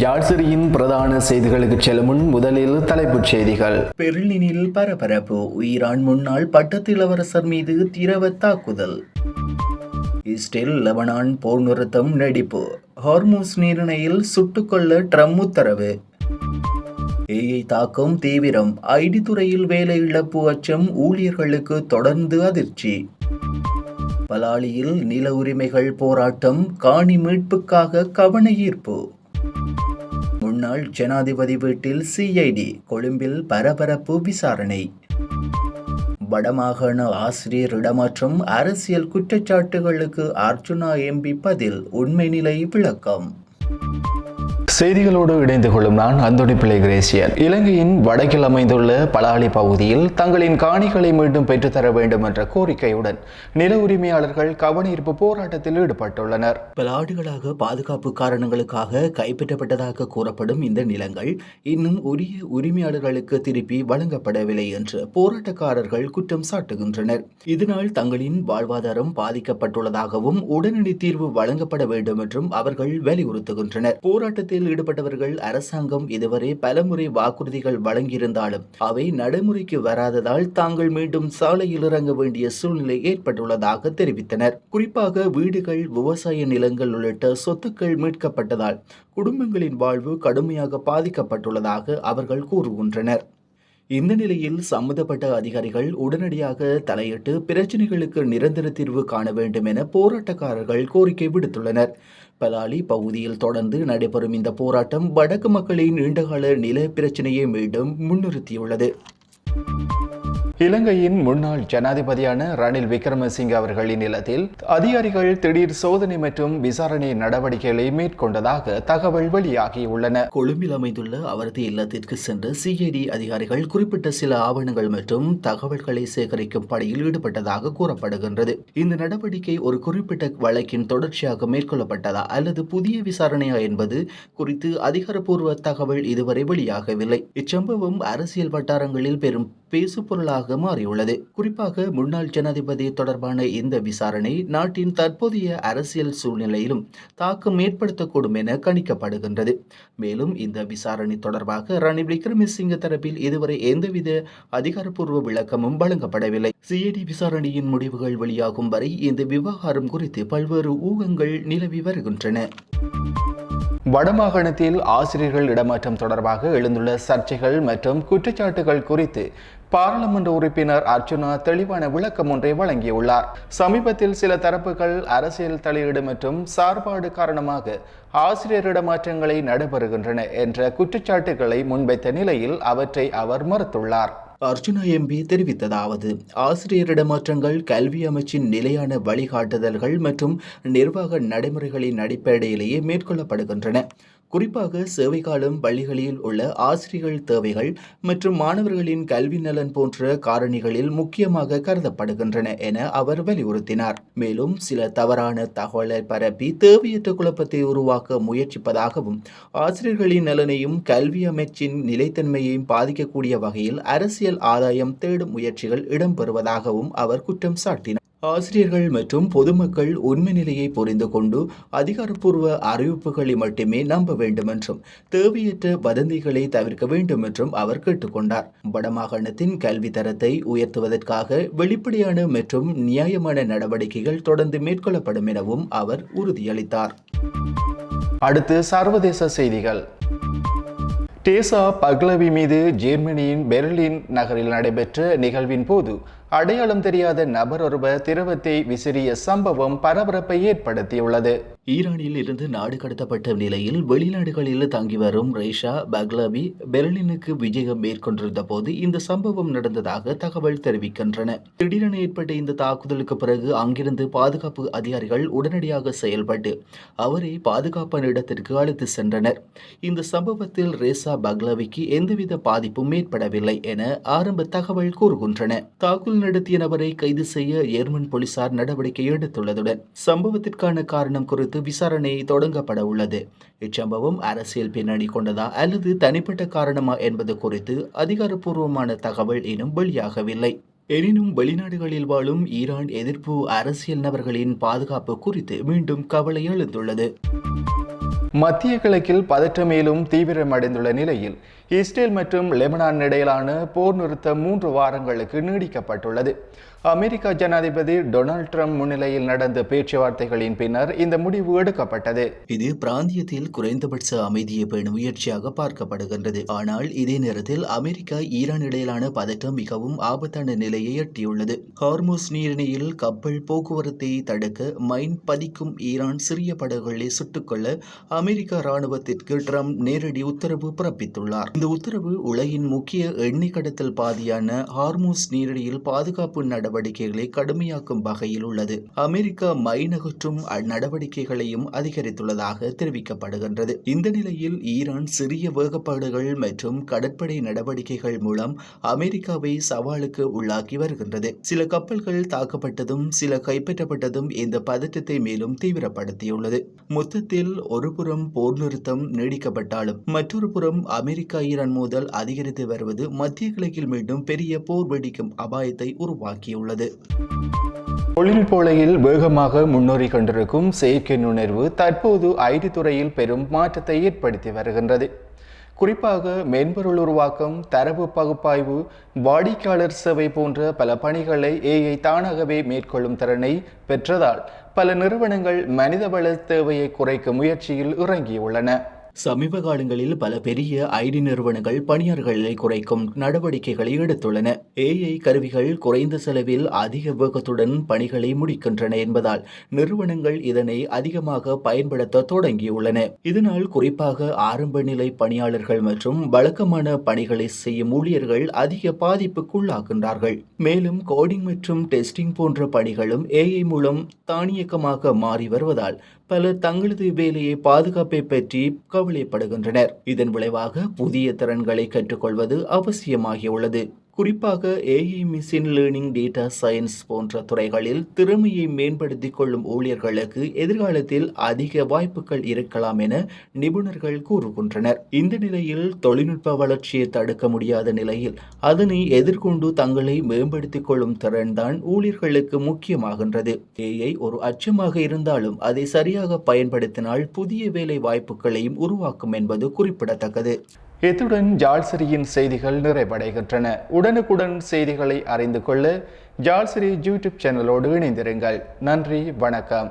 யாழ்சிரியின் பிரதான செய்திகளுக்கு செல்லும் முன் முதலில் தலைப்புச் செய்திகள். பெர்லினில் பரபரப்பு. ஈரான் முன்னாள் பட்டத்து இளவரசர் மீது திரவ தாக்குதல். இஸ்ரேல் லெபனான் போர் நிறுத்தம் நீடிப்பு. ஹார்மூஸ் நீரிணையில் சுட்டுக்கொள்ள ட்ரம்ப் உத்தரவு. ஏஐ தாக்கம் தீவிரம். ஐடி துறையில் வேலை இழப்பு அச்சம். ஊழியர்களுக்கு தொடர்ந்து அதிர்ச்சி. பலாலியில் நில உரிமைகள் போராட்டம். காணி மீட்புக்காக கவன ஈர்ப்பு. முன்னாள் ஜனாதிபதி வீட்டில் சிஐடி. கொழும்பில் பரபரப்பு விசாரணை. வடமாகாண ஆசிரியர் இடமாற்றம். அரசியல் குற்றச்சாட்டுகளுக்கு அர்ஜுனா எம்பி பதில். உண்மை நிலை விளக்கம். செய்திகளோடு இணைந்து கொள்ளும் நான் அந்தோணி பிள்ளை கிரேசியன். இலங்கையின் வடக்கில் அமைந்துள்ள பலாலி பகுதியில் தங்களின் காணிகளை மீண்டும் பெற்றுத்தர வேண்டும் என்ற கோரிக்கையுடன் நில உரிமையாளர்கள் கவனஈர்ப்பு போராட்டத்தில் ஈடுபட்டுள்ளனர். பல ஆண்டுகளாக பாதுகாப்பு காரணங்களுக்காக கைப்பற்றப்பட்டதாக கூறப்படும் இந்த நிலங்கள் இன்னும் உரிய உரிமையாளர்களுக்கு திருப்பி வழங்கப்படவில்லை என்று போராட்டக்காரர்கள் குற்றம் சாட்டுகின்றனர். இதனால் தங்களின் வாழ்வாதாரம் பாதிக்கப்பட்டுள்ளதாகவும் உடனடி தீர்வு வழங்கப்பட வேண்டும் என்றும் அவர்கள் வலியுறுத்துகின்றனர். போராட்டத்தில் ஈடுபட்டவர்கள் அரசாங்கம் இதுவரை பலமுறை வாக்குறுதிகள் வழங்கியிருந்தாலும் அவை நடைமுறைக்கு வராததால் தாங்கள் மீண்டும் சாலையில் இறங்க வேண்டிய சூழ்நிலை ஏற்பட்டுள்ளதாக தெரிவித்தனர். குறிப்பாக வீடுகள், விவசாய நிலங்கள் உள்ளிட்ட சொத்துக்கள் மீட்கப்பட்டதால் குடும்பங்களின் வாழ்வு கடுமையாக பாதிக்கப்பட்டுள்ளதாக அவர்கள் கூறுகின்றனர். இந்த நிலையில் சம்பந்தப்பட்ட அதிகாரிகள் உடனடியாக தலையிட்டு பிரச்சினைகளுக்கு நிரந்தர தீர்வு காண வேண்டும் என போராட்டக்காரர்கள் கோரிக்கை விடுத்துள்ளனர். பலாலி பகுதியில் தொடர்ந்து நடைபெறும் இந்த போராட்டம் வடக்கு மக்களின் நீண்டகால நில பிரச்சினையை மீண்டும் முன்னிறுத்தியுள்ளது. இலங்கையின் முன்னாள் ஜனாதிபதியான ரணில் விக்ரமசிங்கே அவர்களின் நிலத்தில் அதிகாரிகள் திடீர் சோதனை மற்றும் விசாரணை நடவடிக்கைகளை மேற்கொண்டதாக தகவல் வெளியாகியுள்ளன. கொழும்பில் அமைந்துள்ள அவரது இல்லத்திற்கு சென்ற சிஐடி அதிகாரிகள் குறிப்பிட்ட சில ஆவணங்கள் மற்றும் தகவல்களை சேகரிக்கும் பணியில் ஈடுபட்டதாக கூறப்படுகின்றது. இந்த நடவடிக்கை ஒரு குறிப்பிட்ட வழக்கின் தொடர்ச்சியாக மேற்கொள்ளப்பட்டதா அல்லது புதிய விசாரணையா என்பது குறித்து அதிகாரப்பூர்வ தகவல் இதுவரை வெளியாகவில்லை. இச்சம்பவம் அரசியல் வட்டாரங்களில் பெரும் பேசுபொருளாக மாறியுள்ளது. குறிப்பாக முன்னாள் ஜனாதிபதி தொடர்பான இந்த விசாரணை நாட்டின் தற்போதைய அரசியல் சூழ்நிலையிலும் தாக்கம் ஏற்படுத்தக்கூடும் என கணிக்கப்படுகின்றது. மேலும் இந்த விசாரணை தொடர்பாக ரணில் விக்ரமசிங்கே தரப்பில் இதுவரை எந்தவித அதிகாரப்பூர்வ விளக்கமும் வழங்கப்படவில்லை. சிஐடி விசாரணையின் முடிவுகள் வெளியாகும் வரை இந்த விவகாரம் குறித்து பல்வேறு ஊகங்கள் நிலவி வருகின்றன. வடமாகாணத்தில் ஆசிரியர்கள் இடமாற்றம் தொடர்பாக எழுந்துள்ள சர்ச்சைகள் மற்றும் குற்றச்சாட்டுகள் குறித்து பாராளுமன்ற உறுப்பினர் அர்ஜுனா தெளிவான விளக்கம் ஒன்றை வழங்கியுள்ளார். சமீபத்தில் சில தரப்புகள் அரசியல் தலையீடு மற்றும் சார்பாடு காரணமாக ஆசிரியர் இடமாற்றங்களை நடைபெறுகின்றன என்ற குற்றச்சாட்டுகளை முன்வைத்த நிலையில் அவற்றை அவர் மறுத்துள்ளார். அர்ஜுனா எம்பி தெரிவித்ததாவது: ஆசிரியர் இடமாற்றங்கள் கல்வி அமைச்சின் நிலையான வழிகாட்டுதல்கள் மற்றும் நிர்வாக நடைமுறைகளின் அடிப்படையிலேயே மேற்கொள்ளப்படுகின்றன. குறிப்பாக சேவை காலம், பள்ளிகளில் உள்ள ஆசிரியர்கள் தேவைகள் மற்றும் மாணவர்களின் கல்வி நலன் போன்ற காரணிகளில் முக்கியமாக கருதப்படுகின்றன என அவர் வலியுறுத்தினார். மேலும் சில தவறான தகவலை பரப்பி தேவையற்ற குழப்பத்தை உருவாக்க முயற்சிப்பதாகவும் ஆசிரியர்களின் நலனையும் கல்வி அமைச்சின் நிலைத்தன்மையையும் பாதிக்கக்கூடிய வகையில் அரசியல் ஆதாயம் தேடும் முயற்சிகள் இடம்பெறுவதாகவும் அவர் குற்றம் சாட்டினார். ஆசிரியர்கள் மற்றும் பொதுமக்கள் உண்மை நிலையை புரிந்து கொண்டு அதிகாரப்பூர்வ அறிவிப்புகளை மட்டுமே நம்ப வேண்டும் என்றும் தேவையற்ற வதந்திகளை தவிர்க்க வேண்டும் என்றும் அவர் கேட்டுக்கொண்டார். வடமாகாணத்தின் கல்வி தரத்தை உயர்த்துவதற்காக வெளிப்படையான மற்றும் நியாயமான நடவடிக்கைகள் தொடர்ந்து மேற்கொள்ளப்படும் எனவும் அவர் உறுதியளித்தார். அடுத்து சர்வதேச செய்திகள். டேசா பக்லவி மீது ஜெர்மனியின் பெர்லின் நகரில் நடைபெற்ற நிகழ்வின் போது அடையாளம் தெரியாத நபர் ஒருவர் திரவத்தை விசிறிய சம்பவம் பரபரப்பை ஏற்படுத்தியுள்ளது. ஈரானில் இருந்து நாடு கடத்தப்பட்ட நிலையில் வெளிநாடுகளில் தங்கி வரும் ரேஷா பக்லவி பெர்லினுக்கு விஜயம் மேற்கொண்டிருந்த போது இந்த சம்பவம் நடந்ததாக தகவல் தெரிவிக்கின்றன. திடீரென ஏற்பட்ட இந்த தாக்குதலுக்கு பிறகு அங்கிருந்து பாதுகாப்பு அதிகாரிகள் உடனடியாக செயல்பட்டு அவரை பாதுகாப்பான இடத்திற்கு அழைத்து சென்றனர். இந்த சம்பவத்தில் ரேஷா பக்லவிக்கு எந்தவித பாதிப்பும் ஏற்படவில்லை என ஆரம்ப தகவல் கூறுகின்றன. தாக்குதல் நடத்திய நபரை கைது செய்ய ஜெர்மன் போலீசார் நடவடிக்கை எடுத்துள்ளதுடன் சம்பவத்திற்கான காரணம் குறித்து விசாரணை தொடங்கப்பட உள்ளது. இச்சம்பவம் அரசியல் பின்னணி கொண்டதா அல்லது தனிப்பட்ட காரணமா என்பது குறித்து அதிகாரப்பூர்வமான தகவல் இன்னும் வெளியாகவில்லை. எனினும் வெளிநாடுகளில் வாழும் ஈரான் எதிர்ப்பு அரசியல் நபர்களின் பாதுகாப்பு குறித்து மீண்டும் கவலை எழுந்துள்ளது. மத்திய கிழக்கில் பதற்றம் மேலும் தீவிரமடைந்துள்ள நிலையில் இஸ்ரேல் மற்றும் லெபனான் இடையிலான போர் நிறுத்தம் 3 வாரங்களுக்கு நீடிக்கப்பட்டுள்ளது. அமெரிக்க ஜனாதிபதி டொனால்ட் ட்ரம்ப் முன்னிலையில் நடந்த பேச்சுவார்த்தைகளின் பின்னர் இந்த முடிவு எடுக்கப்பட்டது. இது பிராந்தியத்தில் குறைந்தபட்ச அமைதியை பேணும் முயற்சியாக பார்க்கப்படுகின்றது. ஆனால் இதே நேரத்தில் அமெரிக்கா ஈரான் இடையிலான பதற்றம் மிகவும் ஆபத்தான நிலையை எட்டியுள்ளது. ஹார்முஸ் நீரிணையில் கப்பல் போக்குவரத்தை தடுக்க மைன் பதிக்கும் ஈரான் சிறிய படகுகளை சுட்டுக்கொள்ள அமெரிக்க இராணுவத்திற்கு ட்ரம்ப் நேரடி உத்தரவு பிறப்பித்துள்ளார். இந்த உத்தரவு உலகின் முக்கிய எண்ணெய் கடத்தல் பாதையான ஹார்முஸ் நீரிணையில் பாதுகாப்பு நடவடிக்கைகளை கடுமையாக்கும் வகையில் உள்ளது. அமெரிக்கா மைன் அகற்றும் நடவடிக்கைகளையும் அதிகரித்துள்ளதாக தெரிவிக்கப்படுகின்றது. இந்த நிலையில் ஈரான் சிறிய வேகப்பாடுகள் மற்றும் கடற்படை நடவடிக்கைகள் மூலம் அமெரிக்காவை சவாலுக்கு உள்ளாக்கி வருகின்றது. சில கப்பல்கள் தாக்கப்பட்டதும் சில கைப்பற்றப்பட்டதும் இந்த பதற்றத்தை மேலும் தீவிரப்படுத்தியுள்ளது. மொத்தத்தில் ஒருபுறம் போர் நிறுத்தம் நீடிக்கப்பட்டாலும் மற்றொரு புறம் அமெரிக்கா ஈரான் மோதல் அதிகரித்து வருவது மத்திய கிழக்கில் மீண்டும் பெரிய போர் வெடிக்கும் அபாயத்தை உருவாக்கியுள்ளது. தொழில்நுட்ப உலகில் வேகமாக முன்னேறி கொண்டிருக்கும் செயற்கை நுண்ணறிவு தற்போது ஐடி துறையில் பெரும் மாற்றத்தை ஏற்படுத்தி வருகின்றது. குறிப்பாக மென்பொருள் உருவாக்கம், தரவு பகுப்பாய்வு, வாடிக்கையாளர் சேவை போன்ற பல பணிகளை ஏஐ தானாகவே மேற்கொள்ளும் திறனை பெற்றதால் பல நிறுவனங்கள் மனிதவள தேவையை குறைக்கும் முயற்சியில் இறங்கியுள்ளன. சமீப காலங்களில் பல பெரிய ஐடி நிறுவனங்கள் பணியாளர்களை குறைக்கும் நடவடிக்கைகளை எடுத்துள்ளன. ஏஐ கருவிகள் குறைந்த செலவில் அதிக வேகத்துடன் பணிகளை முடிக்கின்றன என்பதால் நிறுவனங்கள் இதனை அதிகமாக பயன்படுத்த தொடங்கியுள்ளன. இதனால் குறிப்பாக ஆரம்ப நிலை பணியாளர்கள் மற்றும் வழக்கமான பணிகளை செய்யும் ஊழியர்கள் அதிக பாதிப்புக்குள்ளாகின்றார்கள். மேலும் கோடிங் மற்றும் டெஸ்டிங் போன்ற பணிகளும் ஏஐ மூலம் தானியக்கமாக மாறி வருவதால் பலர் தங்களது வேலையை பாதுகாப்பை பற்றி கவலைப்படுகின்றனர். இதன் விளைவாக புதிய திறன்களை கற்றுக்கொள்வது அவசியமாகியுள்ளது. குறிப்பாக AI, machine learning, data science போன்ற துறைகளில் திறமையை மேம்படுத்திக் கொள்ளும் ஊழியர்களுக்கு எதிர்காலத்தில் அதிக வாய்ப்புகள் இருக்கலாம் என நிபுணர்கள் கூறுகின்றனர். இந்த நிலையில் தொழில்நுட்ப வளர்ச்சியை தடுக்க முடியாத நிலையில் அதனை எதிர்கொண்டு தங்களை மேம்படுத்திக் கொள்ளும் திறன்தான் ஊழியர்களுக்கு முக்கியமாகின்றது. ஏஐ ஒரு அச்சமாக இருந்தாலும் அதை சரியாக பயன்படுத்தினால் புதிய வேலை வாய்ப்புகளையும் உருவாக்கும் என்பது குறிப்பிடத்தக்கது. இத்துடன் ஜால்சிரியின் செய்திகள் நிறைவடைகின்றன. உடனுக்குடன் செய்திகளை அறிந்து கொள்ள ஜால்சிரி யூடியூப் சேனலோடு இணைந்திருங்கள். நன்றி, வணக்கம்.